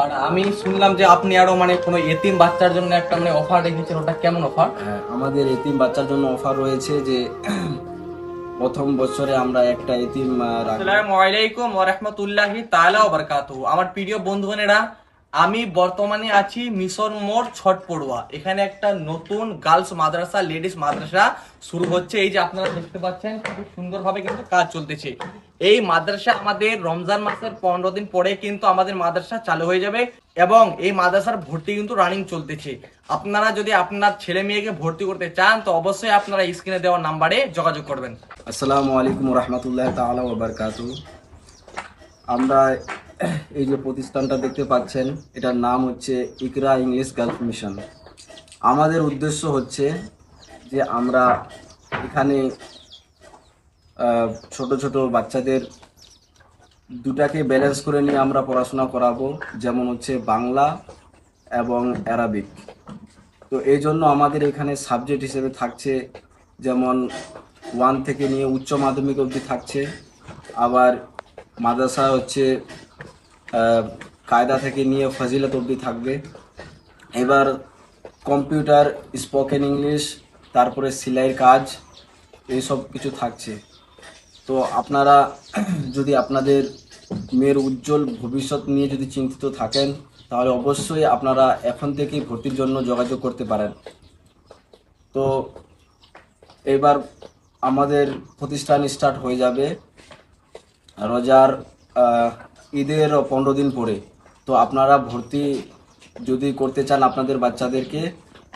আর আমি শুনলাম যে আপনি আরো মানে কোনো এতিম বাচ্চার জন্য একটা মানে অফার রেখেছেন, ওটা কেমন অফার? হ্যাঁ, আমাদের এতিম বাচ্চার জন্য অফার রয়েছে যে প্রথম বছরে আমরা একটা এতিম রাখবো। আসসালামু আলাইকুম ওয়া রাহমাতুল্লাহি তাআলা ওয়া বারাকাতুহু। আমার প্রিয় বন্ধুগণেরা, আমি বর্তমানে আছি মিশন মোড় ছট পড়ুয়া। এখানে একটা নতুন গার্লস মাদ্রাসা, লেডিস মাদ্রাসা শুরু হচ্ছে। এই যে আপনারা দেখতে পাচ্ছেন, খুব সুন্দরভাবে কিন্তু কাজ চলতেছে। এই মাদ্রাসা আমাদের রমজান মাসের 15 দিন পরে কিন্তু আমাদের মাদ্রাসা চালু হয়ে যাবে এবং এই মাদ্রাসার ভর্তি কিন্তু রানিং চলতেছে। আপনারা যদি আপনার ছেলে মেয়েকে ভর্তি করতে চান তো অবশ্যই আপনারা স্ক্রিনে দেওয়া নাম্বারে যোগাযোগ করবেন। আসসালামু আলাইকুম রহমতুল্লাহ তাআলা ওয়া বারাকাতুহু। আমরা এই যে প্রতিষ্ঠানটা দেখতে পাচ্ছেন, এটার নাম হচ্ছে ইকরা ইংলিশ গার্লস মিশন। আমাদের উদ্দেশ্য হচ্ছে যে আমরা এখানে ছোট ছোট বাচ্চাদের দুটাকে ব্যালেন্স করে নিয়ে আমরা পড়াশোনা করাবো, যেমন হচ্ছে বাংলা এবং অ্যারাবিক। তো এই জন্য আমাদের এখানে সাবজেক্ট হিসেবে থাকছে যেমন 1 থেকে নিয়ে উচ্চ মাধ্যমিক অবধি থাকছে। আবার মাদ্রাসা হচ্ছে কায়দা থেকে নিয়ে ফজিলত অবধি থাকবে। এবার কম্পিউটার, স্পোকেন ইংলিশ, তারপরে সেলাইয়ের কাজ, এইসব কিছু থাকছে। তো আপনারা যদি আপনাদের মেয়ের উজ্জ্বল ভবিষ্যৎ নিয়ে যদি চিন্তিত থাকেন, তাহলে অবশ্যই আপনারা এখন থেকেই ভর্তির জন্য যোগাযোগ করতে পারেন। তো এবার আমাদের প্রতিষ্ঠান স্টার্ট হয়ে যাবে রোজার ঈদের 15 দিন পরে। তো আপনারা ভর্তি যদি করতে চান আপনাদের বাচ্চাদেরকে,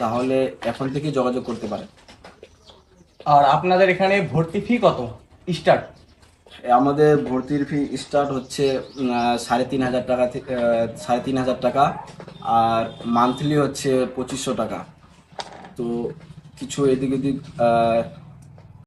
তাহলে এখন থেকেই যোগাযোগ করতে পারেন। আর আপনাদের এখানে ভর্তি ফি কত স্টার্ট? আমাদের ভর্তির ফি স্টার্ট হচ্ছে 3,500 টাকা থেকে 3,500 টাকা। আর মান্থলি হচ্ছে 2500 টাকা। তো কিছু এদিক ওদিক